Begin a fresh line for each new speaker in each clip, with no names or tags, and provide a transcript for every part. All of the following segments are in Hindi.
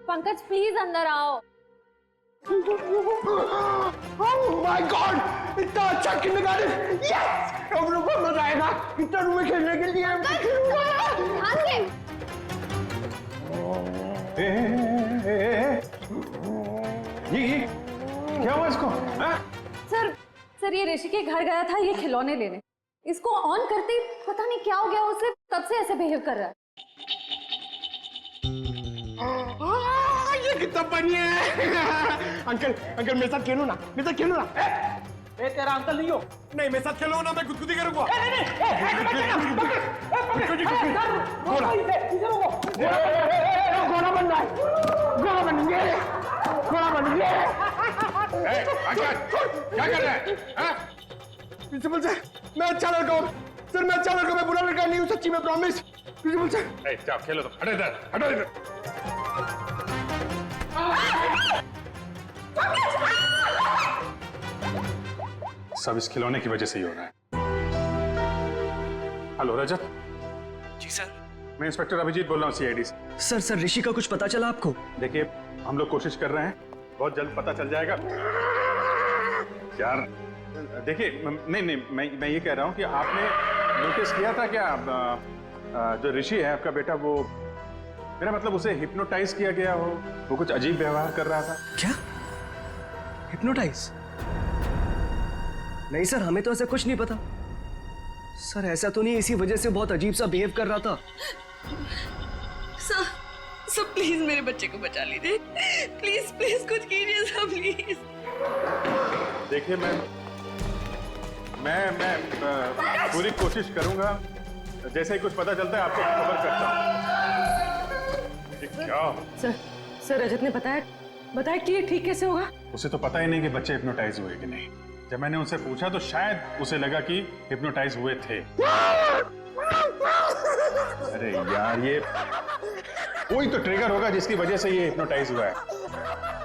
पंकज प्लीज अंदर आओ।
Oh my God! इतना अच्छा किंडरगार्टन, यस! हम लोग को मजा आएगा इतना रूम में खेलने के लिए। ये क्या हुआ इसको?
सर ये ऋषि के घर गया था ये खिलौने लेने, इसको ऑन करते ही पता नहीं क्या हो गया उसे, तब से ऐसे बिहेव कर रहा है।
ये कितना बढ़िया है। अंकल अंकल मेरे साथ खेलो ना, मेरे साथ खेलो ना।
ए तेरा अंकल नहीं हो।
नहीं मेरे साथ खेलो ना, मैं गुदगुदी करूंगा। घोड़ा बनना है, घोड़ा बनेंगे, घोड़ा बनेंगे।
क्या कर रहे हैं?
प्रिंसिपल सर मैं अच्छा लड़का हूँ सर, मैं अच्छा लड़का, मैं बुरा लड़का नहीं हूँ सच्ची, मैं प्रॉमिस। प्रिंसिपल सर
जाओ खेलो, तो हटो इधर, हटो इधर। सब इस खिलौने की वजह से ही हो रहा है। हेलो रजत।
जी सर।
मैं इंस्पेक्टर अभिजीत बोल रहा हूँ सीआईडी से।
सर ऋषि का कुछ पता चला आपको?
देखिए हम लोग कोशिश कर रहे हैं, बहुत जल्द पता चल जाएगा यार। देखिए नहीं मैं ये कह रहा हूँ कि आपने नोटिस किया था क्या जो ऋषि है आपका बेटा, वो मेरा मतलब उसे हिप्नोटाइज किया गया हो, वो कुछ अजीब व्यवहार कर रहा था।
क्या हिप्नोटाइज? नहीं सर हमें तो ऐसा कुछ नहीं पता सर, ऐसा तो नहीं, इसी वजह से बहुत अजीब सा बिहेव कर रहा था।
सर प्लीज मेरे बच्चे को बचा लीजिए, प्लीज प्लीज कुछ कीजिए सर प्लीज।
देखिए मैं पूरी कोशिश करूंगा, जैसे ही कुछ पता चलता है आपको खबर करता हूँ। क्या
सर रजत ने बताया कि ये ठीक कैसे होगा?
उसे तो पता ही नहीं कि बच्चे हिप्नोटाइज हुए कि नहीं। जब मैंने उनसे पूछा तो शायद उसे लगा कि हिप्नोटाइज हुए थे। अरे यार ये कोई तो ट्रिगर होगा जिसकी वजह से ये हिप्नोटाइज हुआ है,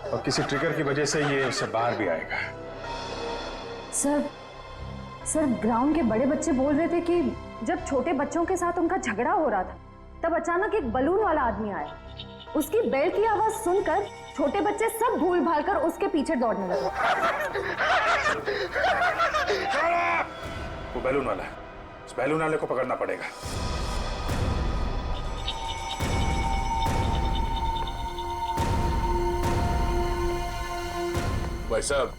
और किसी ट्रिगर की वजह से ये उससे बाहर भी आएगा।
सर ग्राउंड के बड़े बच्चे बोल रहे थे कि जब छोटे बच्चों के साथ उनका झगड़ा हो रहा था तब अचानक एक बलून वाला आदमी आया, उसकी बेल्ट की आवाज सुनकर छोटे बच्चे सब भूल भाल कर उसके पीछे दौड़ने लगे।
वो बैलून वाला है, उस बैलून वाले को पकड़ना पड़ेगा।
भाई साहब।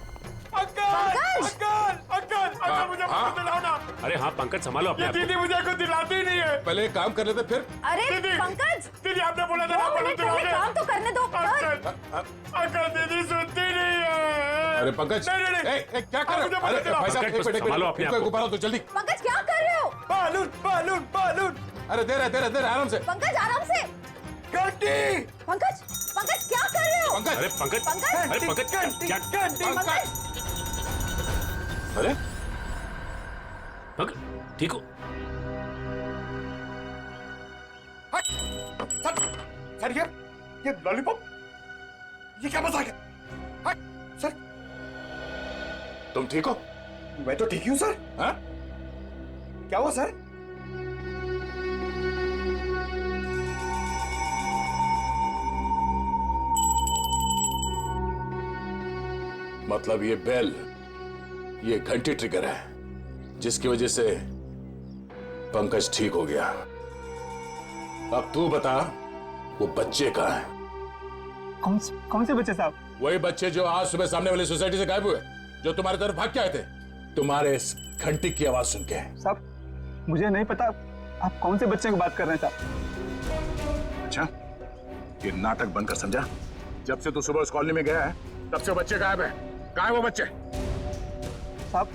अंकल मुझे दिलाओ ना।
अरे हाँ पंकज संभालो अपने आप को।
दीदी मुझे कुछ दिलाती ही नहीं है।
पहले काम कर लेते फिर।
अरे पंकज
दीदी आपने बोला था
काम तो करने दो।
अंकल दीदी सुनती नहीं है।
अरे पंकज क्या कर रहे हो? अरे भाई साहब संभालो अपने आप को। ऊपर आओ तो जल्दी।
पंकज क्या कर रहे हो?
बालून।
अरे दे रहे आराम से।
पंकज आराम से।
घंटी।
पंकज क्या कर रहे हो?
पंकज। अरे पंकज क्या? अरे पंकज ठीक हो?
सर ये लॉलीपॉप, ये क्या मजाक है? सर
तुम ठीक हो?
मैं तो ठीक ही हूँ सर।
हाँ?
क्या हुआ सर?
मतलब ये बेल, ये घंटी ट्रिगर है जिसकी वजह से पंकज ठीक हो गया। अब तू बता वो बच्चे कहाँ हैं?
कौन से बच्चे साहब?
वही बच्चे जो आज सुबह सामने वाली सोसाइटी से गायब हुए, जो तुम्हारी तरफ भाग के आए थे तुम्हारे इस घंटी की आवाज सुन के।
साहब मुझे नहीं पता आप कौन से बच्चे की बात कर रहे हैं साहब।
अच्छा ये नाटक बंद कर, समझा? जब से तू सुबह उस कॉलोनी में गया है तब से बच्चे गायब है। कहाँ है वो बच्चे?
साहब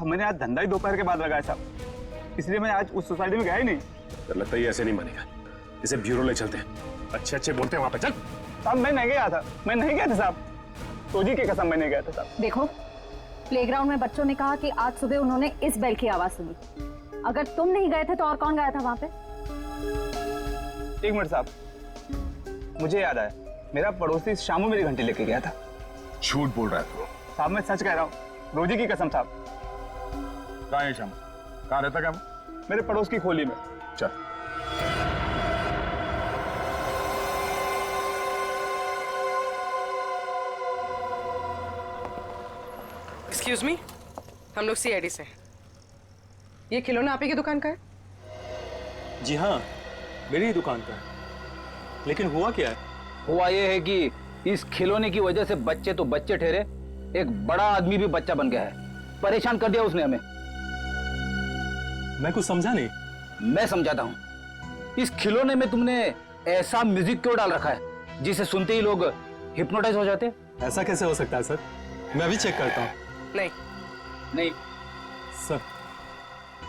मैंने आज धंधा ही दोपहर के बाद लगाया साहब, इसलिए मैं आज उस सोसाइटी में गया ही नहीं।
तो लगता है ये ऐसे नहीं मानेगा, इसे ब्यूरो ले चलते हैं। अच्छे बोलते हैं वहां पे, चल।
साहब मैं नहीं गया था साहब, तोजी की कसम मैं नहीं गया था साहब।
देखो प्लेग्राउंड में बच्चों ने कहा कि आज सुबह उन्होंने इस बेल की आवाज सुनी। अगर तुम नहीं गए थे तो और कौन गया था वहां पे?
एक मिनट साहब, मुझे याद आया, मेरा पड़ोसी शामू मेरी घंटी लेके गया था।
झूठ बोल रहा है तू।
साहब मैं सच कह रहा हूँ, रोजी की कसम साहब।
कहाँ है शाम? कहाँ रहता क्या?
मेरे पड़ोस की खोली में।
चल।
एक्सक्यूज मी, हम लोग सीआईडी से हैं। ये खिलौना आप ही की दुकान का है?
जी हाँ, मेरी ही दुकान का है। लेकिन हुआ क्या है?
हुआ ये है कि इस खिलौने की वजह से बच्चे तो बच्चे ठहरे, एक बड़ा आदमी भी बच्चा बन गया है। परेशान कर दिया उसने हमें।
मैं कुछ समझा नहीं।
मैं समझाता हूँ। इस खिलौने में तुमने ऐसा म्यूजिक क्यों डाल रखा है जिसे सुनते ही लोग हिप्नोटाइज हो जाते?
ऐसा कैसे हो सकता है सर? मैं अभी चेक करता हूँ।
नहीं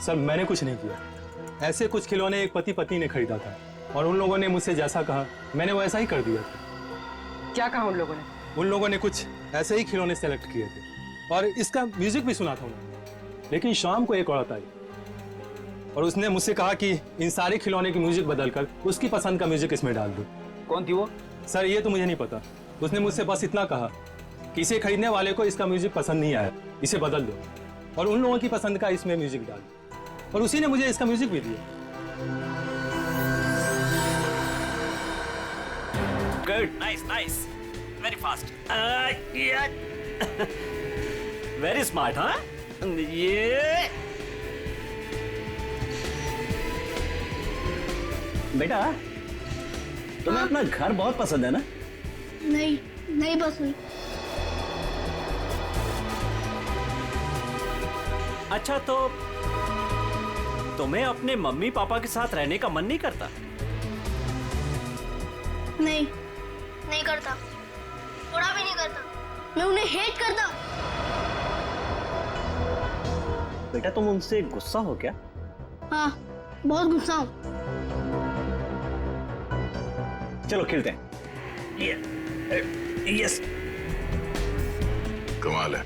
सर मैंने कुछ नहीं किया। ऐसे कुछ खिलौने एक पति पत्नी ने खरीदा था और उन लोगों ने मुझसे जैसा कहा मैंने वैसा ही कर दिया था।
क्या कहा उन लोगों ने?
उन लोगों ने कुछ ऐसे ही खिलौने सेलेक्ट किए थे और इसका म्यूजिक भी सुना था उन्होंने। लेकिन शाम को एक औरत आई और उसने मुझसे कहा कि इन सारे खिलौने की म्यूजिक बदलकर उसकी पसंद का म्यूजिक इसमें डाल दो।
कौन थी वो?
सर ये तो मुझे नहीं पता। उसने मुझसे बस इतना कहा कि इसे खरीदने वाले को इसका म्यूजिक पसंद नहीं आया, इसे बदल दो और उन लोगों की पसंद का इसमें म्यूजिक डाल दो। और उसी ने मुझे इसका म्यूजिक भी दिया।
Good, nice nice, very fast, very smart. हाँ, ये बेटा तुम्हें अपना घर बहुत पसंद है ना?
नहीं, नहीं पसंद।
अच्छा, तो तुम्हें अपने मम्मी पापा के साथ रहने का मन नहीं करता?
नहीं, नहीं करता, थोड़ा भी नहीं करता। मैं उन्हें हेट करता।
बेटा तुम उनसे गुस्सा हो क्या?
हाँ, बहुत गुस्सा हूँ।
चलो खेलते हैं। यस।
कमाल है,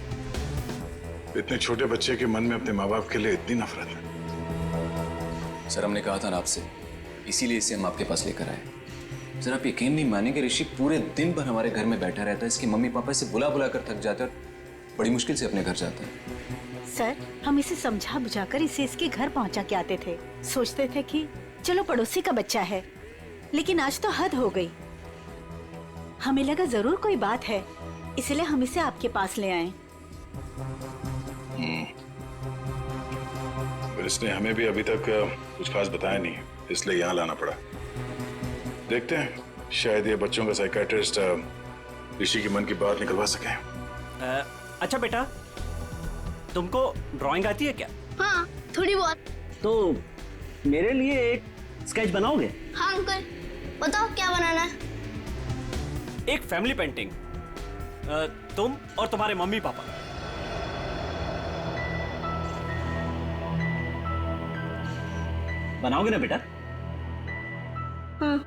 इतने छोटे बच्चे के मन में अपने माँ बाप के लिए इतनी नफरत है।
सर हमने कहा था ना आपसे, इसीलिए इसे हम आपके पास लेकर आए। सर आप यकीन नहीं मानेंगे, ऋषि पूरे दिन भर हमारे घर में बैठा रहता है। इसकी मम्मी पापा इसे बुला बुला कर थक जाते हैं और बड़ी मुश्किल से अपने घर जाता है।
सर हम इसे समझा बुझाकर इसे इसके घर पहुंचा के आते थे। सोचते थे कि चलो पड़ोसी का बच्चा है, लेकिन आज तो हद हो गई। हमें लगा जरूर कोई बात है, इसलिए हम इसे आपके पास ले आए।
पर इसने हमें भी अभी तक कुछ खास बताया नहीं, इसलिए यहाँ लाना पड़ा। देखते हैं, शायद ये बच्चों का साइकियाट्रिस्ट ऋषि की मन की बात निकलवा सके।
अच्छा बेटा, तुमको ड्राइंग आती है क्या?
हाँ, थोड़ी बहुत।
तो मेरे लिए एक स्केच बनाओगे?
हाँ अंकल, बताओ क्या बनाना है?
एक फैमिली पेंटिंग, तुम और तुम्हारे मम्मी पापा। बनाओगे ना बेटा?
हाँ।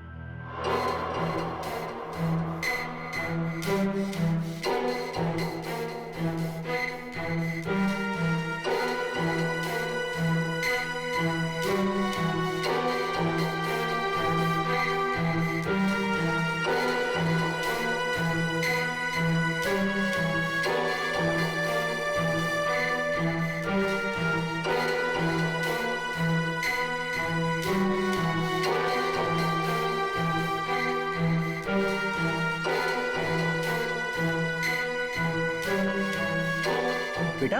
बेटा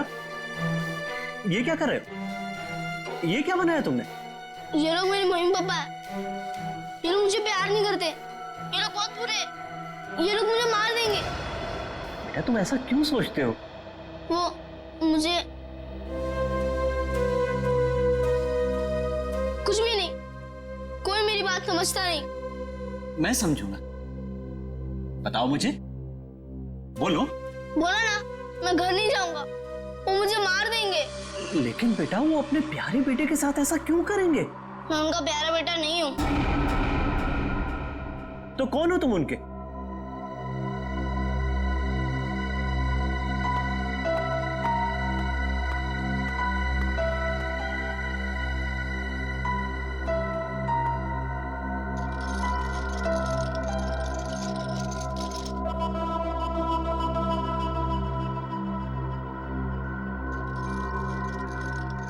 ये क्या कर रहे हो? ये क्या बनाया तुमने?
ये लोग मेरे मम्मी पापा है। ये लोग मुझे प्यार नहीं करते। ये लोग बहुत बुरे हैं। ये लोग मुझे मार देंगे।
बेटा तुम ऐसा क्यों सोचते हो?
वो मुझे कुछ भी नहीं, कोई मेरी बात समझता नहीं।
मैं समझूंगा। बताओ मुझे, बोलो।
बोला ना, मैं घर नहीं जाऊंगा, वो मुझे मार देंगे।
लेकिन बेटा वो अपने प्यारे बेटे के साथ ऐसा क्यों करेंगे?
मैं उनका प्यारा बेटा नहीं हूँ।
तो कौन हो तुम उनके?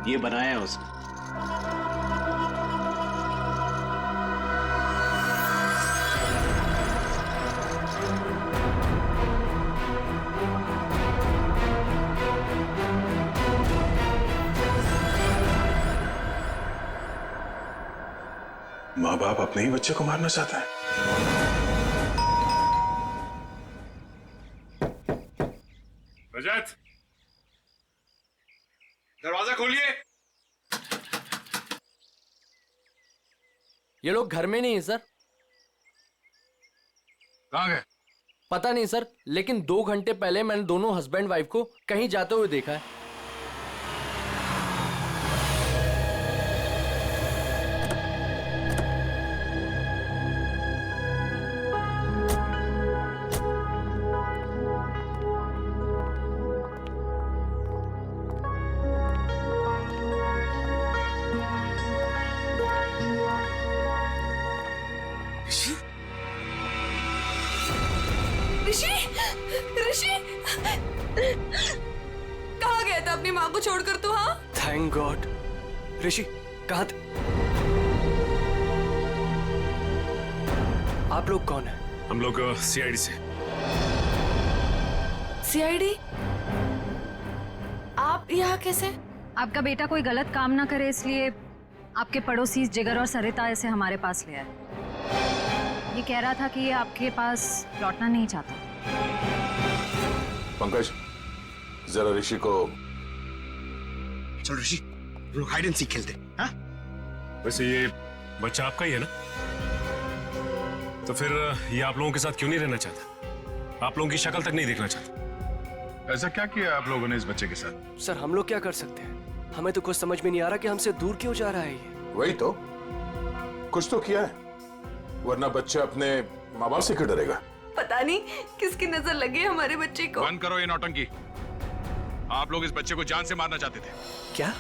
ये बनाया है उसने।
माँ बाप अपने ही बच्चे को मारना चाहते हैं।
रजत, दरवाजा खोलिए।
ये लोग घर में नहीं है सर।
कहाँ गए?
पता नहीं सर, लेकिन 2 घंटे पहले मैंने दोनों हस्बैंड वाइफ को कहीं जाते हुए देखा है।
ऋषि, ऋषि, कहाँ गया था अपनी माँ को छोड़कर तू? हाँ,
थैंक गॉड। ऋषि कहाँ थे? आप लोग कौन हैं?
हम लोग सीआईडी से।
सीआईडी? आप यहाँ कैसे?
आपका बेटा कोई गलत काम ना करे इसलिए आपके पड़ोसी जिगर और सरिता इसे हमारे पास ले आए। ये कह रहा था कि ये आपके पास लौटना नहीं चाहता।
पंकज, जरा ऋषि को।
चलो ऋषि, लोग हाइड एंड सीक खेलते हैं। हाँ?
वैसे ये बच्चा आपका ही है ना? तो फिर ये आप लोगों के साथ क्यों नहीं रहना चाहता? आप लोगों की शक्ल तक नहीं देखना चाहता? ऐसा क्या किया आप लोगों ने इस बच्चे के साथ?
सर हम लोग क्या कर सकते हैं? हमें तो कुछ समझ में नहीं आ रहा कि हमसे दूर क्यों जा रहा है ये।
वही तो, कुछ तो किया है, वरना बच्चा अपने माँ बाप से क्यों डरेगा?
पता नहीं किसकी नजर लगी है हमारे बच्चे को।
बंद करो ये नौटंकी। आप लोग इस बच्चे को जान से मारना चाहते थे।
क्या?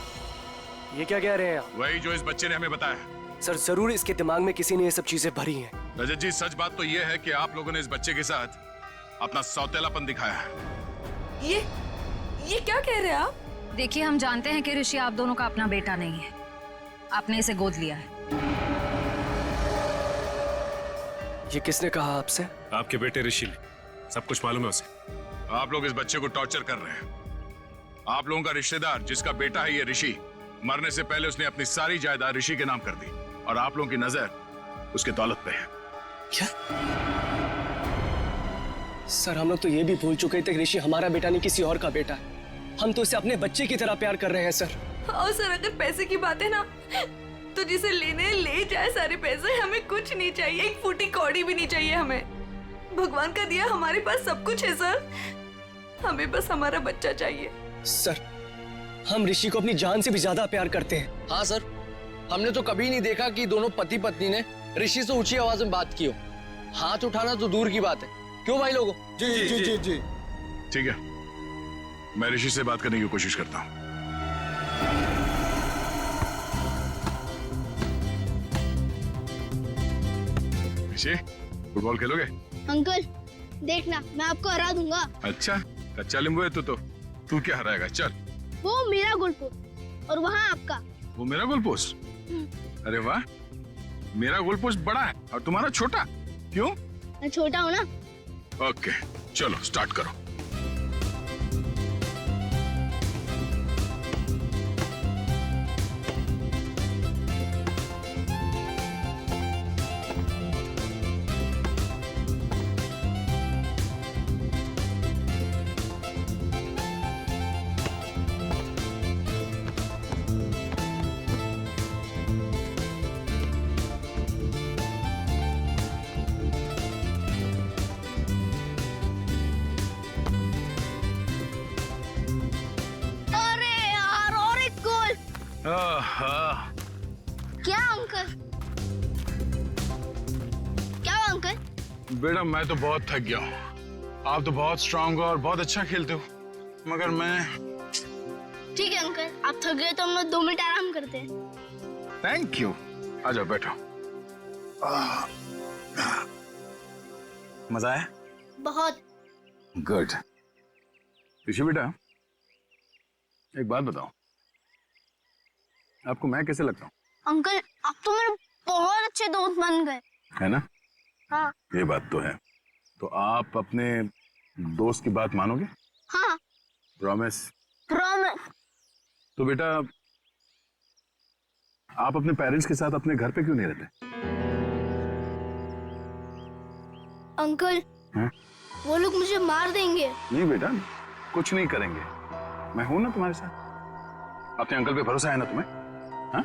ये क्या कह रहे हैं आप?
वही जो इस बच्चे ने हमें बताया।
सर जरूर इसके दिमाग में किसी ने ये सब चीजें भरी हैं।
रजत जी, सच बात तो ये है कि आप लोगों ने इस बच्चे के साथ अपना सौतेलापन दिखाया है।
ये क्या कह रहे हैं आप?
देखिए, हम जानते हैं कि ऋषि आप दोनों का अपना बेटा नहीं है। आपने इसे गोद लिया है।
ये किसने कहा आपसे?
आपके बेटे ऋषि ने। सब कुछ मालूम है उसे। आप लोग इस बच्चे को टॉर्चर कर रहे हैं। आप लोगों का रिश्तेदार जिसका बेटा है ये ऋषि, मरने से पहले उसने अपनी सारी जायदाद ऋषि के नाम कर दी और आप लोगों की नजर उसके दौलत पे है।
क्या? सर हम लोग तो ये भी भूल चुके थे कि ऋषि हमारा बेटा नहीं किसी और का बेटा है। हम तो इसे अपने बच्चे की तरह प्यार कर रहे हैं सर।
और सर अगर पैसे की बात है ना, तो जिसे लेने ले जाए सारे पैसे, हमें कुछ नहीं चाहिए। एक फूटी कौड़ी भी नहीं चाहिए हमें। भगवान का दिया हमारे पास सब कुछ है सर। हमें बस हमारा बच्चा चाहिए।
सर हम ऋषि को अपनी जान से भी ज्यादा प्यार करते हैं।
हाँ सर, हमने तो कभी नहीं देखा कि दोनों पति पत्नी ने ऋषि से ऊंची आवाज में बात की हो। हाथ उठाना तो दूर की बात है। क्यों भाई लोगों?
जी जी जी जी। ठीक है, मैं ऋषि से बात करने की कोशिश करता हूँ। ऋषि, फुटबॉल खेलोगे?
अंकल देखना, मैं आपको हरा दूंगा।
अच्छा, कच्चा नींबू है तू क्या हराएगा? चल।
वो मेरा गोल पोस्ट और वहाँ आपका।
वो मेरा गोल पोस्ट? अरे वाह, मेरा गोल पोस्ट बड़ा है और तुम्हारा छोटा। क्यों?
मैं छोटा हूँ ना।
ओके, चलो स्टार्ट करो।
क्या अंकल? क्या अंकल?
बेटा मैं तो बहुत थक गया हूँ। आप तो बहुत स्ट्रांग हो और बहुत अच्छा खेलते हो, मगर मैं।
ठीक है अंकल, आप थक गए तो हम लोग 2 मिनट आराम करते हैं।
Thank you. आ जाओ बैठो। मजा आया?
बहुत।
गुड। ऋषि बेटा, एक बात बताओ, आपको मैं कैसे लगता हूँ?
अंकल आप तो मेरे बहुत अच्छे दोस्त बन गए।
है ना?
हाँ।
ये बात तो है। तो आप अपने दोस्त की बात मानोगे?
हाँ।
प्रॉमिस?
प्रॉमिस।
तो बेटा, आप अपने पेरेंट्स के साथ अपने घर पे क्यों नहीं रहते?
अंकल
हाँ?
वो लोग मुझे मार देंगे।
नहीं बेटा, कुछ नहीं करेंगे, मैं हूं ना तुम्हारे साथ। अपने अंकल पे भरोसा है ना तुम्हें? हाँ?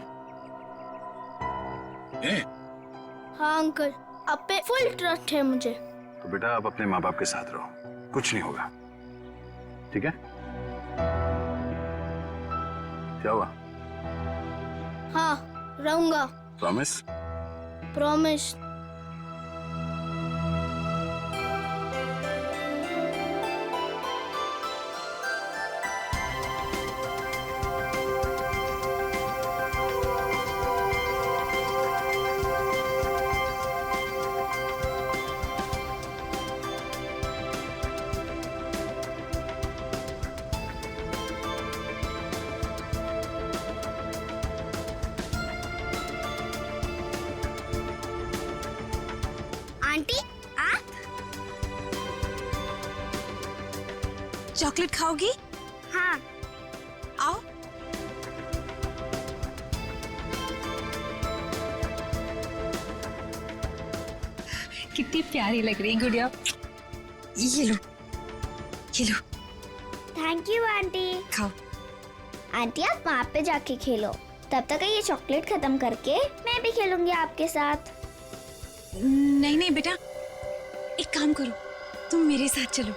हाँ अंकल, आप पे फुल ट्रस्ट है मुझे।
तो बेटा आप अपने माँ बाप के साथ रहो, कुछ नहीं होगा, ठीक है? क्या हुआ?
हाँ रहूंगा।
प्रॉमिस?
प्रॉमिस।
आंटी आप चॉकलेट खाओगी? हाँ। आओ।
कितनी प्यारी लग रही गुड़िया। ये लो, ये लो।
Thank you aunty.
खाओ।
आंटी आप वहाँ पे जाके खेलो, तब तक ये चॉकलेट खत्म करके मैं भी खेलूंगी आपके साथ।
नहीं नहीं बेटा, एक काम करो, तुम मेरे साथ चलो।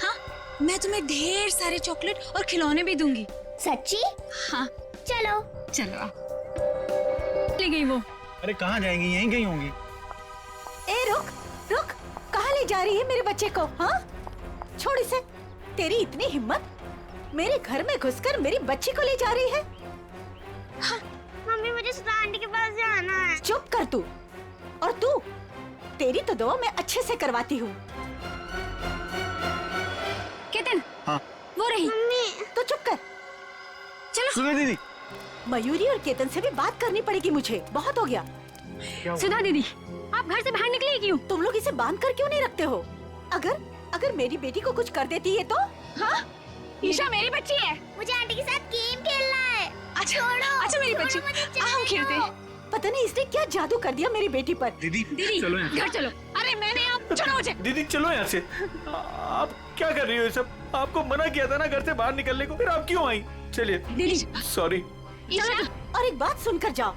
हाँ, मैं तुम्हें ढेर सारे चॉकलेट और खिलौने भी दूंगी।
सच्ची?
हाँ
चलो।
चलो आओ। ले गई वो।
अरे कहाँ जाएंगी, यहीं गई होंगी।
ए रुक रुक, कहाँ ले जा रही है मेरे बच्चे को? हाँ छोड़ इसे। तेरी इतनी हिम्मत, मेरे घर में घुसकर मेरी बच्ची को ले जा रही है?
हाँ। मम्मी मुझे सुधा आंटी के पास जाना है।
चुप कर तू। और तू, तेरी तो दुआ मैं अच्छे से करवाती हूँ।
केतन।
हाँ।
वो रही।
मम्मी।
तो चुप कर।
चलो।
सुधा दीदी।
मयूरी और केतन से भी बात करनी पड़ेगी मुझे, बहुत हो गया।
सुधा दीदी, आप घर से बाहर निकली क्यों?
तुम लोग इसे बांध कर क्यों नहीं रखते हो? अगर मेरी बेटी को कुछ कर देती है तो?
हाँ? ईशा मेरी बच्ची है।
मुझे आंटी के साथ गेम खेलना है।
अच्छा अच्छा मेरी बच्ची, हम खेलते हैं।
पता नहीं इसने क्या जादू कर दिया मेरी बेटी पर।
दीदी चलो यहाँ।
घर चलो। अरे मैंने आप छोड़ो मुझे।
दीदी चलो यहाँ से। आप क्या कर रही हो ये सब? आपको मना किया था ना घर से बाहर निकलने को, फिर आप क्यों आई? चलिए
दीदी।
सॉरी।
और एक बात सुनकर जाओ,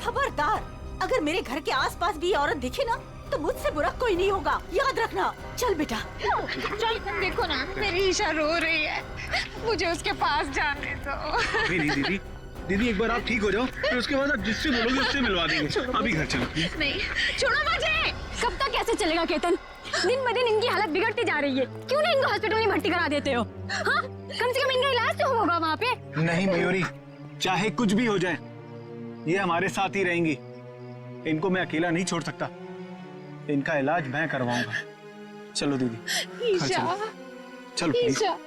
खबरदार, अगर मेरे घर के आसपास भी औरत दिखे ना तो मुझसे बुरा कोई नहीं होगा, याद रखना। चल बेटा
चल। देखो ना मेरी ईशा रो रही है, मुझे उसके पास जाने दो।
नहीं दीदी, दीदी एक बार आप ठीक हो जाओ, फिर उसके बाद आप जिससे बोलोगे उससे मिलवा देंगे। अभी घर चलो।
नहीं छोड़ो मुझे। कब तक कैसे चलेगा केतन? दिन ब दिन इनकी हालत बिगड़ती जा रही है। क्यों नहीं इनको हॉस्पिटल में भर्ती करा देते हो? हाँ, कम से कम इनका इलाज तो होगा वहाँ पे।
नहीं मयूरी, चाहे कुछ भी हो जाए, ये हमारे साथ ही रहेंगी। इनको मैं अकेला नहीं छोड़ सकता, इनका इलाज मैं करवाऊंगा। चलो दीदी।
ईशा।
चलो
ईशा।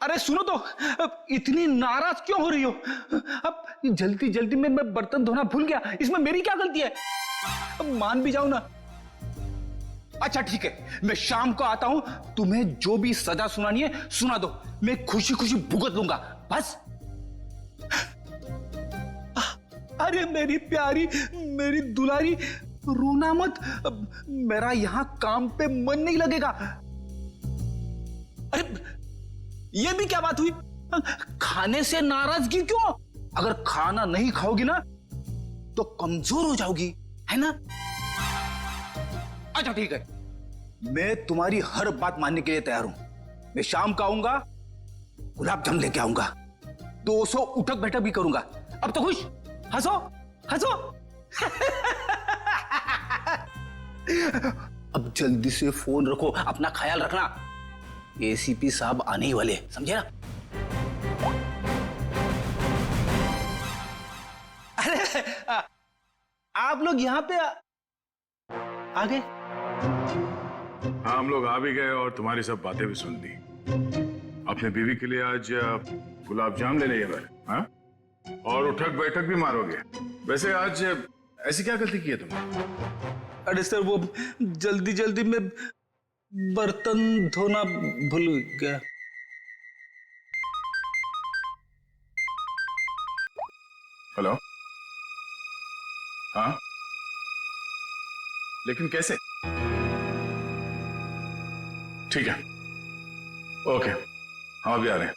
अरे सुनो तो, इतनी नाराज क्यों हो रही हो? अब जल्दी जल्दी में मैं बर्तन धोना भूल गया, इसमें मेरी क्या गलती है? अब मान भी जाओ ना। अच्छा ठीक है, मैं शाम को आता हूं, तुम्हें जो भी सजा सुनानी है सुना दो, मैं खुशी खुशी भुगत लूंगा, बस। अरे मेरी प्यारी, मेरी दुलारी, रोना मत, मेरा यहां काम पे मन नहीं लगेगा। अरे ये भी क्या बात हुई? खाने से नाराजगी क्यों? अगर खाना नहीं खाओगी ना तो कमजोर हो जाओगी, है ना? अच्छा ठीक है, मैं तुम्हारी हर बात मानने के लिए तैयार हूं। मैं शाम को आऊंगा, गुलाब जामुन लेके आऊंगा, 200 उठक बैठक भी करूंगा। अब तो खुश? हंसो हंसो। अब जल्दी से फोन रखो, अपना ख्याल रखना, एसीपी साहब आने ही वाले, समझे ना? अरे आप लोग यहाँ पे आ गए?
हाँ हम लोग आ भी गए और तुम्हारी सब बातें भी सुन ली। अपने बीवी के लिए आज गुलाब जाम ले लिए भाई, हाँ? और उठक बैठक भी मारोगे। वैसे आज ऐसी क्या गलती की है तुमने?
अरे सर वो जल्दी जल्दी में बर्तन धोना भूल गया।
हेलो, हाँ लेकिन कैसे? ठीक है, ओके, हम अभी आ रहे हैं।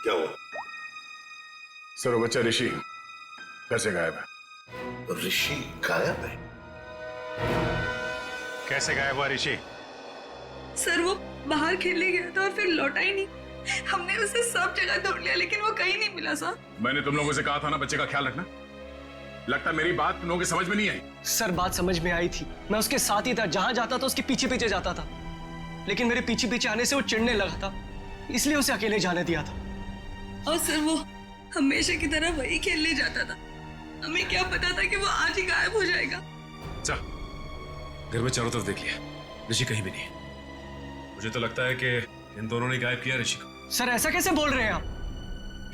क्या हुआ? सर, वो बच्चा ऋषि घर से गायब है।
ऋषि गायब है?
कैसे गायब हुआ ऋषि?
सर वो बाहर खेलने गया था और फिर लौटा ही नहीं। हमने उसे सब जगह ढूंढ लिया लेकिन वो कहीं नहीं मिला सर।
मैंने तुम लोगों से कहा था ना बच्चे का ख्याल रखना। लगता मेरी बात तुम लोगों की समझ में नहीं आई।
सर बात समझ में आई थी, मैं उसके साथ ही था, जहां जाता था उसके पीछे पीछे जाता था, लेकिन मेरे पीछे पीछे आने से वो चिढ़ने लगा था, इसलिए उसे अकेले जाने दिया था।
और सर वो हमेशा की तरह वही खेलने जाता था। हमें क्या पता था कि वो आज ही गायब हो जाएगा।
चल, घर में चारों तरफ देख लिया, ऋषि कहीं भी नहीं। मुझे तो लगता है कि इन दोनों ने गायब किया ऋषि को।
सर ऐसा कैसे बोल रहे हैं आप?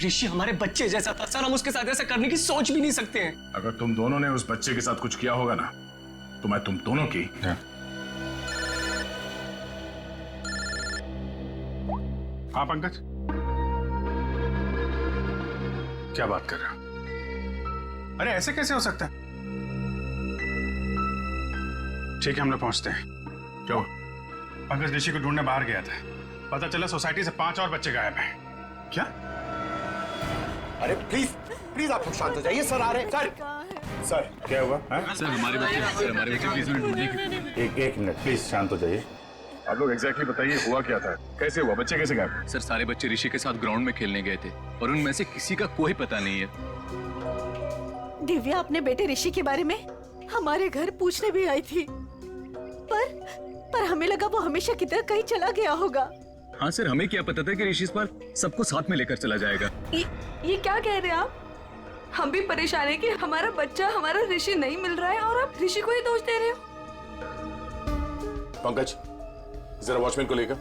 ऋषि हमारे बच्चे जैसा था सर, हम उसके साथ ऐसा करने की सोच भी नहीं सकते हैं।
अगर तुम दोनों ने उस बच्चे के साथ कुछ किया होगा ना, तो मैं तुम दोनों की।
हाँ पंकज, क्या बात कर रहे हो? अरे ऐसे कैसे हो सकता है? ठीक है, हम लोग पहुंचते हैं। क्यों? पंकज ऋषि को ढूंढने बाहर गया था, पता चला सोसाइटी से 5 और बच्चे गायब हैं। क्या?
अरे प्लीज प्लीज आप लोग शांत हो जाइए, सर आ रहे हैं। सर
क्या हुआ?
सर हमारे बच्चे प्लीज ढूंढने।
एक मिनट प्लीज शांत हो जाइए। आप लोग एग्जैक्टली बताइए हुआ क्या था, कैसे हुआ, बच्चे कैसे गायब?
सर सारे बच्चे ऋषि के साथ ग्राउंड में खेलने गए थे और उनमें से किसी का कोई पता नहीं है।
दिव्या अपने बेटे ऋषि के बारे में हमारे घर पूछने भी आई थी, पर हमें लगा वो हमेशा की तरह कहीं चला गया होगा।
हाँ सर, हमें क्या पता था कि ऋषि इस बार सबको साथ में लेकर चला जाएगा।
ये क्या कह रहे हैं आप? हम भी परेशान हैं कि हमारा बच्चा, हमारा ऋषि नहीं मिल रहा है और आप ऋषि को ही दोष दे रहे हो।
पंकज, जरा वॉचमैन को लेकर।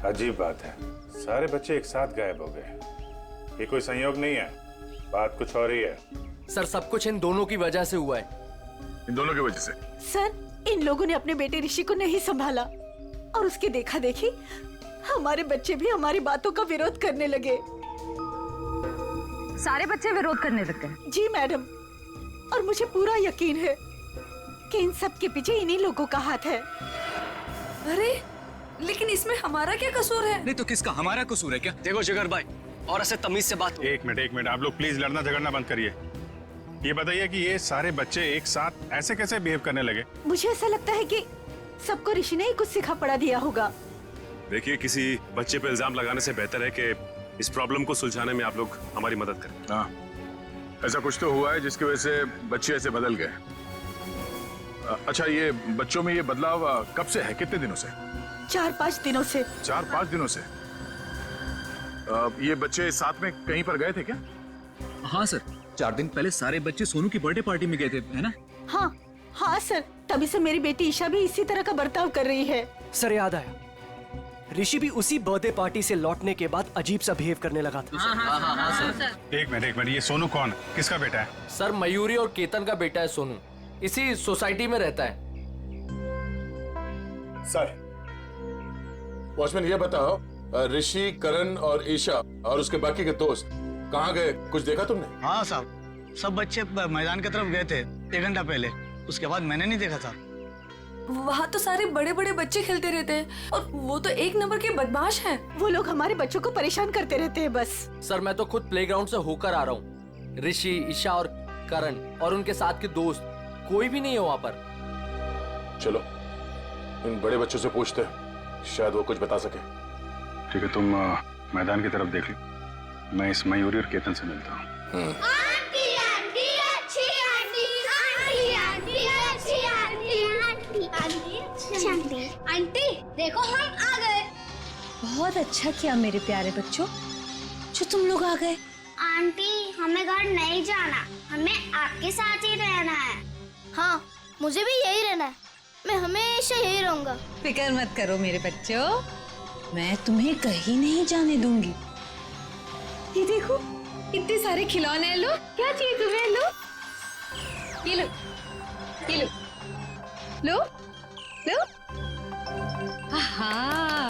अजीब बात है, सारे बच्चे एक साथ गायब हो गए। ये कोई संयोग नहीं है, बात कुछ और ही है।
सर सब कुछ इन दोनों की वजह से हुआ है।
इन दोनों की वजह से?
सर इन लोगों ने अपने बेटे ऋषि को नहीं संभाला और उसकी देखा देखी हमारे बच्चे भी हमारी बातों का विरोध करने लगे।
सारे बच्चे विरोध करने लग गए?
जी मैडम, और मुझे पूरा यकीन है कि इन सब के पीछे इन्हीं लोगों का हाथ है।
अरे लेकिन इसमें हमारा क्या कसूर है?
नहीं तो किसका हमारा कसूर है क्या?
देखो जिगर भाई, और ऐसे तमीज से बात।
एक मिनट, आप लोग प्लीज लड़ना झगड़ना बंद करिए। ये बताइए कि ये सारे बच्चे एक साथ ऐसे कैसे बिहेव करने लगे?
मुझे ऐसा लगता है कि सबको ऋषि ने ही कुछ सिखा पड़ा दिया होगा।
देखिए, किसी बच्चे पे इल्जाम लगाने से बेहतर है कि इस प्रॉब्लम को सुलझाने में आप लोग हमारी मदद करें। हाँ, ऐसा कुछ तो हुआ है जिसकी वजह से बच्चे ऐसे बदल गए। अच्छा, ये बच्चों में ये बदलाव कब से है, कितने दिनों से?
4-5 दिनों से।
4-5 दिनों से? ये बच्चे साथ में कहीं पर गए थे क्या?
हाँ सर, 4 दिन पहले सारे बच्चे सोनू की बर्थडे पार्टी में गए थे, है ना?
हाँ सर, तभी से मेरी बेटी ईशा भी इसी तरह का बर्ताव कर रही है।
सर याद आया, ऋषि भी उसी बर्थडे पार्टी से लौटने के बाद अजीब सा बिहेव करने लगा था।
हाँ, सर।
एक मिनट, ये सोनू कौन, किसका बेटा है?
सर मयूरी और केतन का बेटा है सोनू, इसी सोसाइटी में रहता है।
सर, वॉचमैन ये बताओ, ऋषि, करण और ईशा और उसके बाकी के दोस्त कहाँ गए, कुछ देखा तुमने?
हाँ साहब, सब बच्चे मैदान की तरफ गए थे 1 घंटा पहले, उसके बाद मैंने नहीं देखा था।
वहाँ तो सारे बड़े बड़े बच्चे खेलते रहते हैं और वो तो एक नंबर के बदमाश हैं।
वो लोग हमारे बच्चों को परेशान करते रहते हैं बस।
सर मैं तो खुद प्लेग्राउंड से होकर आ रहा हूँ। ऋषि, ईशा और करण और उनके साथ के दोस्त कोई भी नहीं है वहाँ पर।
चलो इन बड़े बच्चों से पूछते हैं, शायद वो कुछ बता सके।
ठीक है, तुम मैदान की तरफ देख लो, मैं इस मयूरी और केतन से मिलता हूँ।
आंटी आंटी अच्छी आंटी, आंटी आंटी अच्छी aunty, aunty aunty aunty aunty देखो हम आ गए।
बहुत अच्छा किया मेरे प्यारे बच्चों जो तुम लोग आ गए।
आंटी हमें घर नहीं जाना, हमें आपके साथ ही रहना है।
हाँ मुझे भी यही रहना है, मैं हमेशा यही रहूंगा।
फिक्र मत करो मेरे बच्चों, मैं तुम्हें कहीं नहीं जाने दूंगी। ये देखो इतने सारे खिलौने हैं, लो क्या चाहिए तुम्हें, लो ये लो, ये लो, लो लो। हाँ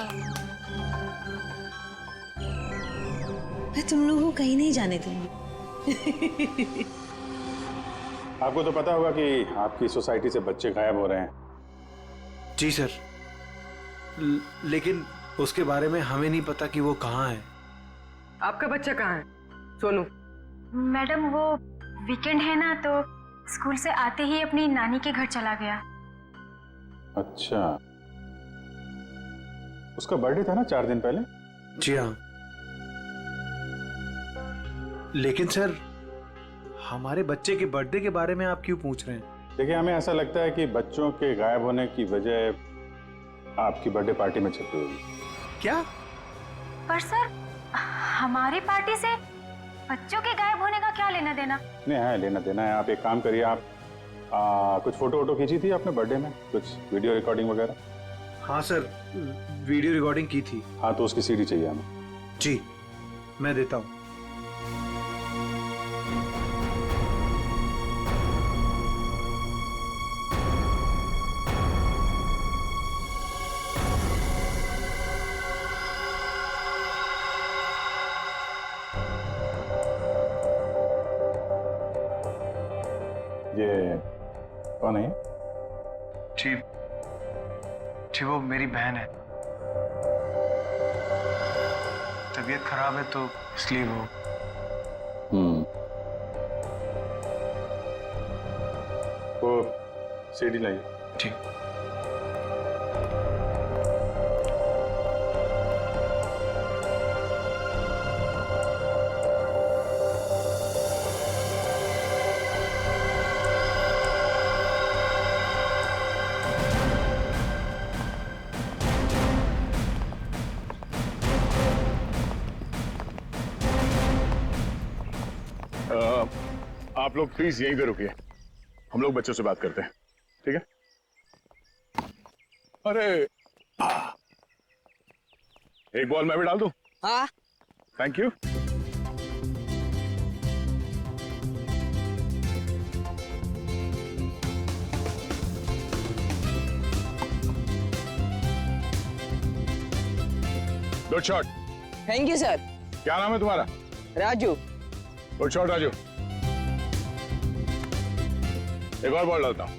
मैं तुम लोगों को कहीं नहीं जाने दूंगी।
आपको तो पता होगा कि आपकी सोसाइटी से बच्चे गायब हो रहे हैं।
जी सर, लेकिन उसके बारे में हमें नहीं पता कि वो कहाँ है।
आपका बच्चा कहाँ है सोनू?
मैडम वो वीकेंड है ना, तो स्कूल से आते ही अपनी नानी के घर चला गया।
अच्छा, उसका बर्थडे था ना 4 दिन पहले?
जी हाँ, लेकिन सर हमारे बच्चे के बर्थडे के बारे में आप क्यों पूछ रहे हैं?
देखिए, हमें ऐसा लगता है कि बच्चों के गायब होने की वजह आपकी बर्थडे पार्टी में छिपी हुई।
क्या?
पर सर हमारी पार्टी से बच्चों के गायब होने का क्या लेना देना?
नहीं है, लेना देना है। आप एक काम करिए, आप कुछ फोटो खींची थी आपने बर्थडे में, कुछ वीडियो रिकॉर्डिंग वगैरह?
हाँ सर, वीडियो रिकॉर्डिंग की थी।
हाँ, तो उसकी सीडी चाहिए हमें।
जी, मैं देता हूँ।
ये कौन है?
जी, वो मेरी बहन है। तबीयत खराब है तो इसलिए वो।
वो सीडी लाइए।
ठीक।
आप लोग प्लीज यहीं पे रुकिए, हम लोग बच्चों से बात करते हैं, ठीक है? अरे एक बॉल मैं भी डाल दूं?
हाँ।
Thank you. Good shot.
Thank you sir.
क्या नाम है तुम्हारा?
राजू।
Good shot Raju. एक और बॉल डालता हूं।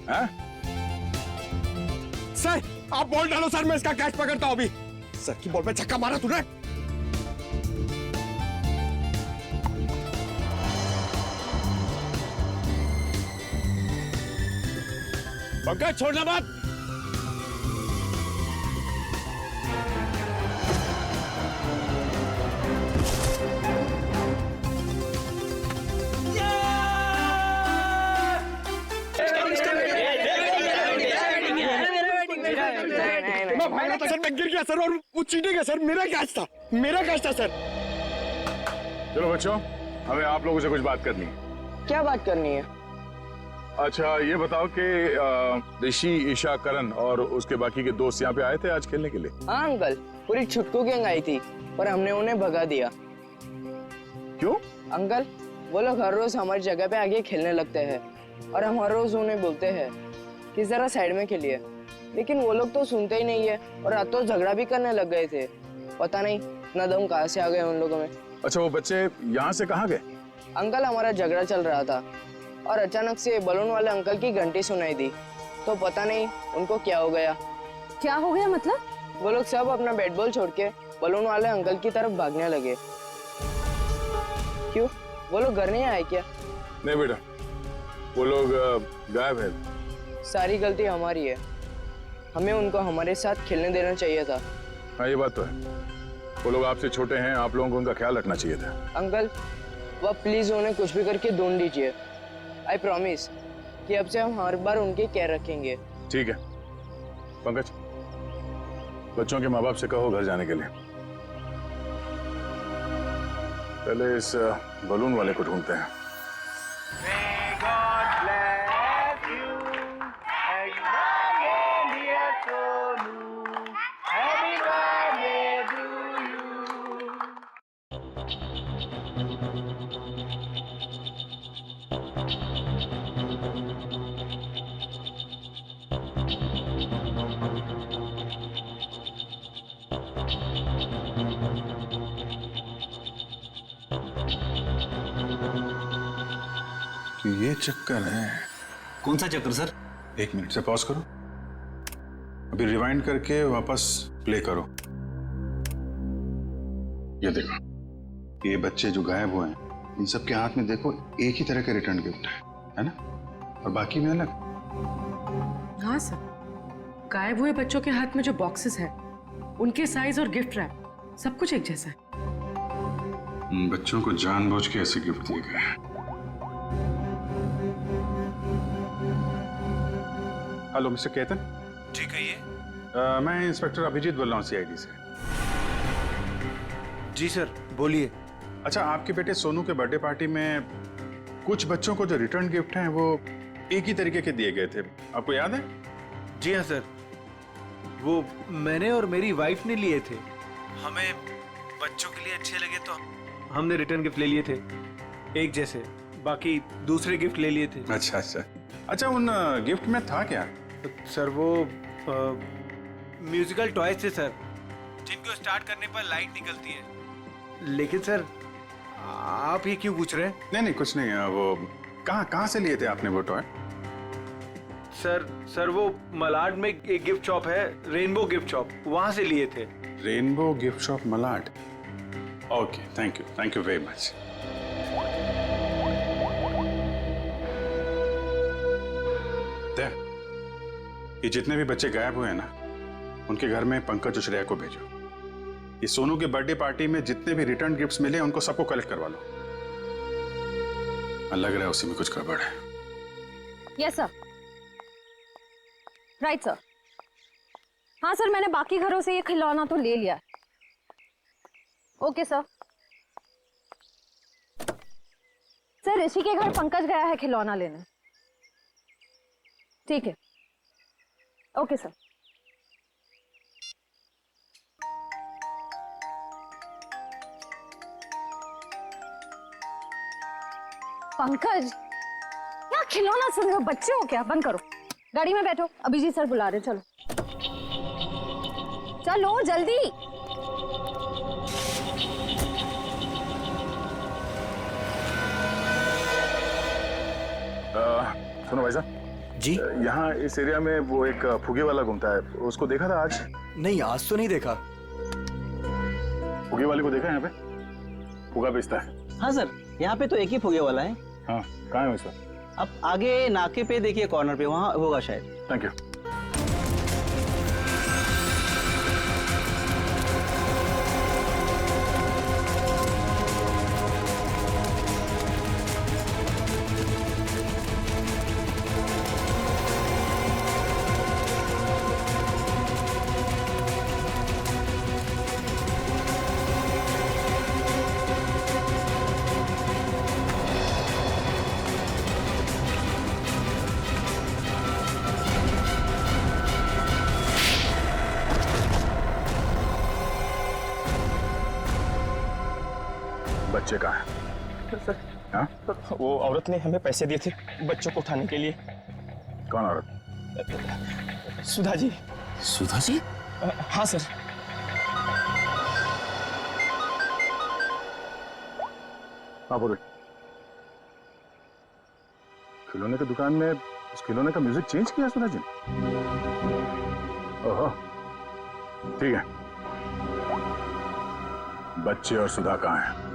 सर आप बॉल डालो सर, मैं इसका कैच पकड़ता हूं अभी। सर की बॉल पे छक्का मारा तूने। पंकज छोड़ना मत। सर मैं गिर गया सर, और वो चीटिंग है सर, मेरा कैच था सर।
चलो बच्चों, हमें आप लोगों से कुछ बात करनी है।
क्या बात करनी है?
अच्छा ये बताओ कि ऋषि, ईशा, करण और उसके बाकी के दोस्त यहाँ पे आए थे आज खेलने के लिए?
हाँ अंकल, पूरी छुटकू गैंग आई थी पर हमने उन्हें भगा दिया।
क्यों?
अंकल वो लोग हर रोज हमारी जगह पे आगे खेलने लगते हैं और हम हर रोज उन्हें बोलते हैं कि जरा साइड में खेलिए, लेकिन वो लोग तो सुनते ही नहीं है और रात तो झगड़ा भी करने लग गए थे। पता नहीं इतना दम कहाँ से आ गए उन लोगों में।
अच्छा वो बच्चे यहाँ से कहाँ गए?
अंकल हमारा झगड़ा चल रहा था और अचानक से बलून वाले अंकल की घंटी सुनाई दी, तो पता नहीं उनको क्या हो गया।
क्या हो गया मतलब?
वो लोग सब अपना बैट बॉल छोड़ के बलून वाले अंकल की तरफ भागने लगे। क्यों, वो लोग घर नहीं आए क्या?
नहीं बेटा, वो लोग गायब है।
सारी गलती हमारी है, हमें उनको हमारे साथ खेलने देना चाहिए था।
हाँ ये बात तो है, वो लोग आपसे छोटे हैं, आप लोगों को उनका ख्याल रखना चाहिए था।
अंकल वह प्लीज उन्हें कुछ भी करके ढूंढ दीजिए। आई प्रॉमिस कि अब से हम हर बार उनकी केयर रखेंगे।
ठीक है पंकज, बच्चों के माँ बाप से कहो घर जाने के लिए। पहले इस बलून वाले को ढूंढते हैं।
कि ये चक्कर है।
कौन सा चक्र सर?
1 मिनट से पॉज करो, अभी रिवाइंड करके वापस प्ले करो। ये देखो, ये बच्चे जो गायब हुए हैं, इन सब के हाथ में देखो एक ही तरह का रिटर्न गिफ्ट है ना? और बाकी में अलग।
हाँ सर, गायब हुए बच्चों के हाथ में जो बॉक्सेस हैं, उनके साइज और गिफ्ट रैप सब कुछ एक जैसा है।
बच्चों को जानबूझ के ऐसे गिफ्ट दिए गए हैं। Hello mister Ketan.
जी कहिए।
मैं इंस्पेक्टर अभिजीत बोल रहा हूँ CID से।
जी सर बोलिए।
अच्छा, आपके बेटे सोनू के बर्थडे पार्टी में कुछ बच्चों को जो रिटर्न गिफ्ट हैं वो एक ही तरीके के दिए गए थे, आपको याद है?
जी हाँ सर, वो मैंने और मेरी वाइफ ने लिए थे। हमें बच्चों के लिए अच्छे लगे तो हमने रिटर्न गिफ्ट ले लिए थे एक जैसे, बाकी दूसरे गिफ्ट ले लिए थे।
अच्छा अच्छा अच्छा, उन गिफ्ट में था क्या?
सर वो म्यूजिकल टॉयज थे सर, जिनको स्टार्ट करने पर लाइट निकलती है। लेकिन सर आप ये क्यों पूछ रहे हैं?
नहीं कुछ नहीं, वो कहाँ से लिए थे आपने वो टॉय?
सर वो मलाड में एक गिफ्ट शॉप है, रेनबो गिफ्ट शॉप, वहां से लिए थे।
Rainbow gift shop Malad. Okay, thank you very much. ये जितने भी बच्चे गायब हुए हैं ना, उनके घर में पंकज उचरिया को भेजो। ये सोनू के बर्थडे पार्टी में जितने भी रिटर्न गिफ्ट्स मिले उनको सबको कलेक्ट करवा लो। लग रहा है उसी में कुछ गड़बड़ है।
Yes sir, right sir. हाँ सर, मैंने बाकी घरों से ये खिलौना तो ले लिया। Okay sir. सर ऋषि के घर पंकज गया है खिलौना लेने। ठीक है, ओके सर। पंकज, क्या खिलौना सुन रहे हो? बच्चे हो क्या? बंद करो, गाड़ी में बैठो, अभिजीत सर बुला रहे। चलो चलो जल्दी।
सुनो भाई साहब जी, यहाँ इस एरिया में वो एक फुगे वाला घूमता है, उसको देखा था आज?
नहीं, आज तो नहीं देखा।
फुगे वाले को देखा यहाँ पे? फुगा बेचता है।
हाँ सर, यहाँ पे तो एक ही फुगे वाला है।
हाँ, कहाँ है वैसा?
अब आगे नाके पे देखिए, कॉर्नर पे, वहाँ होगा शायद।
Thank you. बच्चे कहाँ हैं?
सर,
हाँ?
वो औरत ने हमें पैसे दिए थे बच्चों को उठाने के लिए।
कौन औरत?
सुधा जी।
सुधा जी?
हाँ सर।
हाँ बोलो। खिलौने की दुकान में उस खिलौने का म्यूजिक चेंज किया सुधा जी? ओहो, ठीक है। बच्चे और सुधा कहाँ हैं?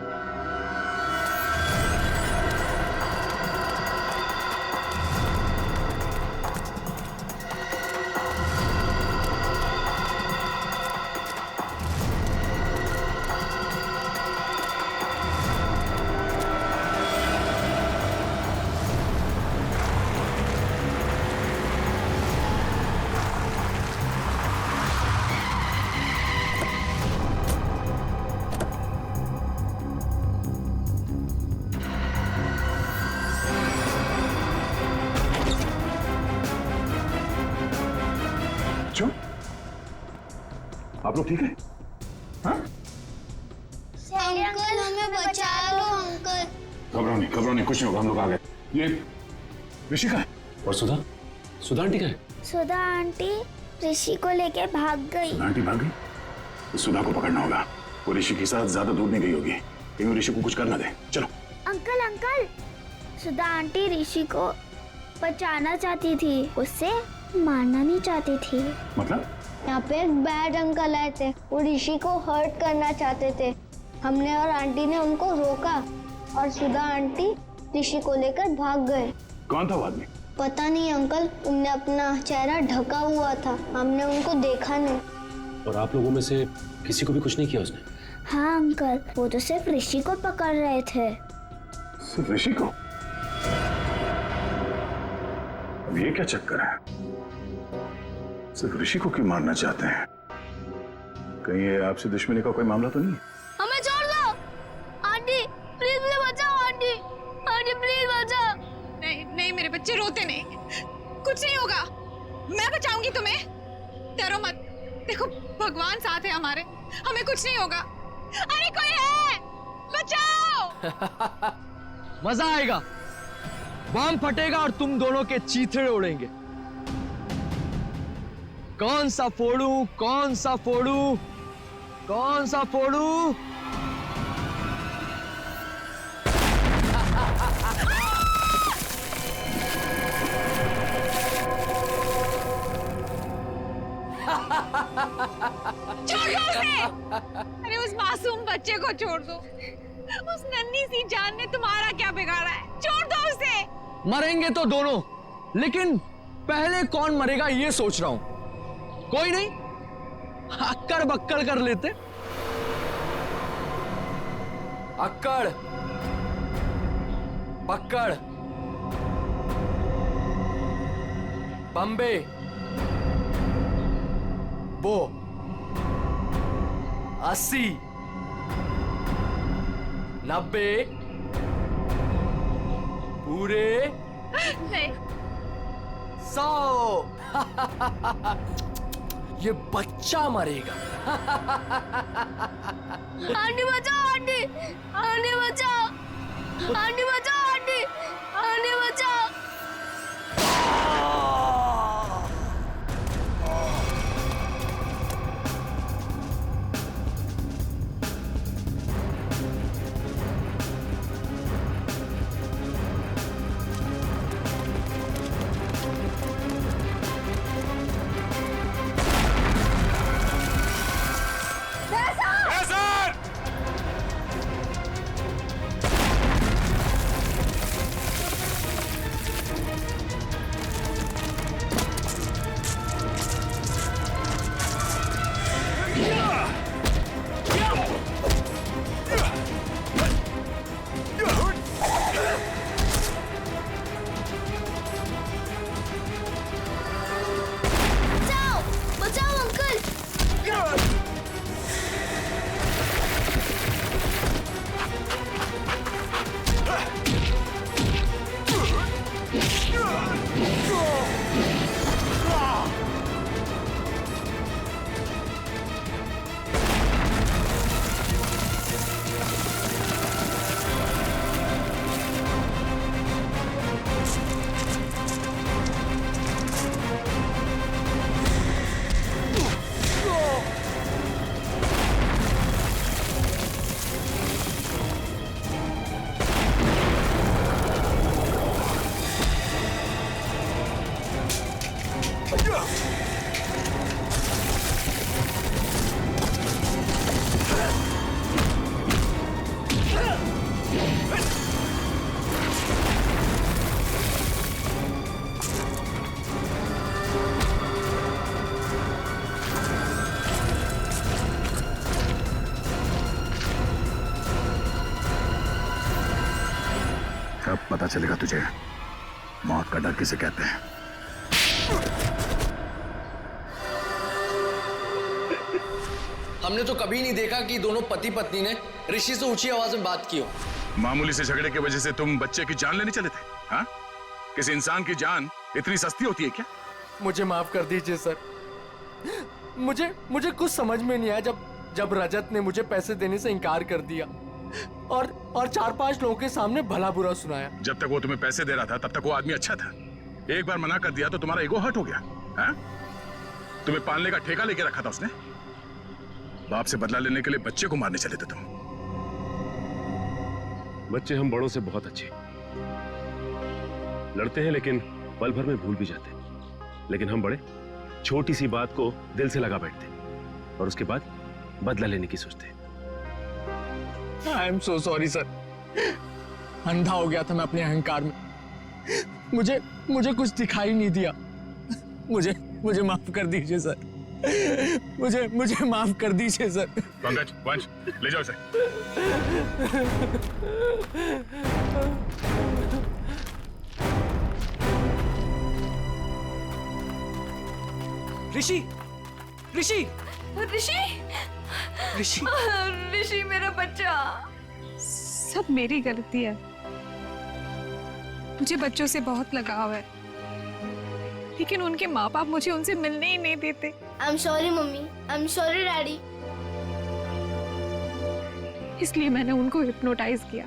आप लोग ठीक है? हाँ?
अंकल हमें बचा लो अंकल।
घबराओ नहीं, कुछ नहीं होगा, हम लोग आ गए। ये ऋषि का है? और सुधा? सुधा आंटी का है?
सुधा आंटी ऋषि को लेके भाग गई।
सुधा आंटी भाग गई? तो सुधा को पकड़ना होगा। वो ऋषि के साथ ज्यादा दूर नहीं गई होगी, कहीं ऋषि को कुछ करना दे। चलो।
अंकल सुधा आंटी ऋषि को बचाना चाहती थी, उससे मारना नहीं चाहती थी।
मतलब?
यहाँ पे एक बैड अंकल आए थे, वो ऋषि को हर्ट करना चाहते थे। हमने और आंटी ने उनको रोका और सुधा आंटी ऋषि को लेकर भाग गए।
कौन था वो आदमी?
पता नहीं अंकल, उनने अपना चेहरा ढका हुआ था, हमने उनको देखा नहीं।
और आप लोगों में से किसी को भी कुछ नहीं किया उसने?
हाँ अंकल, वो तो सिर्फ ऋषि को पकड़ रहे थे।
सिर्फ ऋषि को? अब ये क्या चक्कर है? सिर्फ ऋषि को क्यों मारना चाहते हैं? कहीं ये आपसे दुश्मनी का कोई मामला तो नहीं है?
हमें छोड़ दो आंटी, प्लीज मुझे बचाओ आंटी, आंटी प्लीज बचाओ।
नहीं नहीं मेरे बच्चे रोते नहीं, कुछ नहीं होगा, मैं बचाऊंगी तुम्हें, डरो मत। देखो भगवान साथ है हमारे, हमें कुछ नहीं होगा। अरे कोई है, बचाओ।
मजा आएगा, बम फटेगा और तुम दोनों के चीथड़े उड़ेंगे। कौन सा फोड़ूं, कौन सा फोड़ूं, कौन सा फोड़ूं?
छोड़ दो उसे। अरे उस मासूम बच्चे को छोड़ दो, उस नन्ही सी जान ने तुम्हारा क्या बिगाड़ा है, छोड़ दो उसे।
मरेंगे तो दोनों, लेकिन पहले कौन मरेगा ये सोच रहा हूं। कोई नहीं, अक्कड़ बक्कड़ कर लेते।
अक्कड़ बक्कड़ बम्बे बो 80 90 पूरे 100। ये बच्चा मरेगा।
आंटी बचाओ आंटी, आंटी बचाओ, आंटी बचाओ आंटी, आंटी बचाओ।
अब पता चलेगा तुझे मौत का डर किसे कहते हैं।
हमने तो कभी नहीं देखा कि दोनों पति पत्नी ने ऋषि से ऊंची आवाज में बात की हो।
मामूली से झगड़े की वजह से तुम बच्चे की जान लेने चले थे? हाँ? किसी इंसान की जान इतनी सस्ती होती है क्या?
मुझे माफ कर दीजिए सर। मुझे कुछ समझ में नहीं आया जब रजत ने मुझे पैसे देने से इनकार कर दिया और 4-5 लोगों के सामने भला बुरा सुनाया।
जब तक वो तुम्हें पैसे दे रहा था तब तक वो आदमी अच्छा था। एक बार मना कर दिया तो तुम्हारा ईगो हर्ट हो गया। हाँ? तुम्हें पालने का ठेका लेके रखा था उसने। बाप से बदला लेने के लिए बच्चे को मारने चले थे तुम।
बच्चे हम बड़ों से बहुत अच्छे लड़ते हैं, लेकिन पल भर में भूल भी जाते हैं, लेकिन हम बड़े छोटी सी बात को दिल से लगा बैठते हैं और उसके बाद बदला लेने की सोचते हैं।
I am so sorry sir, अंधा हो गया था मैं अपने अहंकार में। मुझे कुछ दिखाई नहीं दिया। मुझे माफ कर दीजिए सर, मुझे माफ कर दीजिए सर।
पंकज, वंश, ले जाओ इसे।
ऋषि, ऋषि,
ऋषि,
ऋषि,
ऋषि मेरा बच्चा।
सब मेरी गलती है। मुझे बच्चों से बहुत लगाव है, लेकिन उनके माँ बाप मुझे उनसे मिलने ही नहीं देते।
I am sorry mummy, I am sorry daddy.
इसलिए मैंने उनको हिप्नोटाइज किया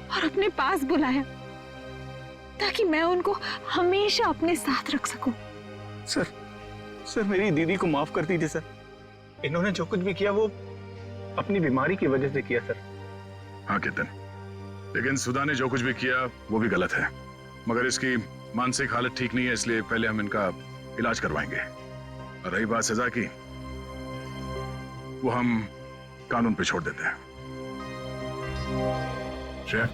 और अपने पास बुलाया ताकि मैं उनको हमेशा अपने साथ रख सकूं।
सर मेरी दीदी को माफ कर दीजिए सर। इन्होंने जो कुछ भी किया वो अपनी बीमारी की वजह से किया सर।
हाँ केतन, लेकिन सुधा ने जो कुछ भी किया वो भी गलत है, मगर इसकी मानसिक हालत ठीक नहीं है, इसलिए पहले हम इनका इलाज करवाएंगे। और रही बात सजा की, वो हम कानून पे छोड़ देते हैं। श्रेया,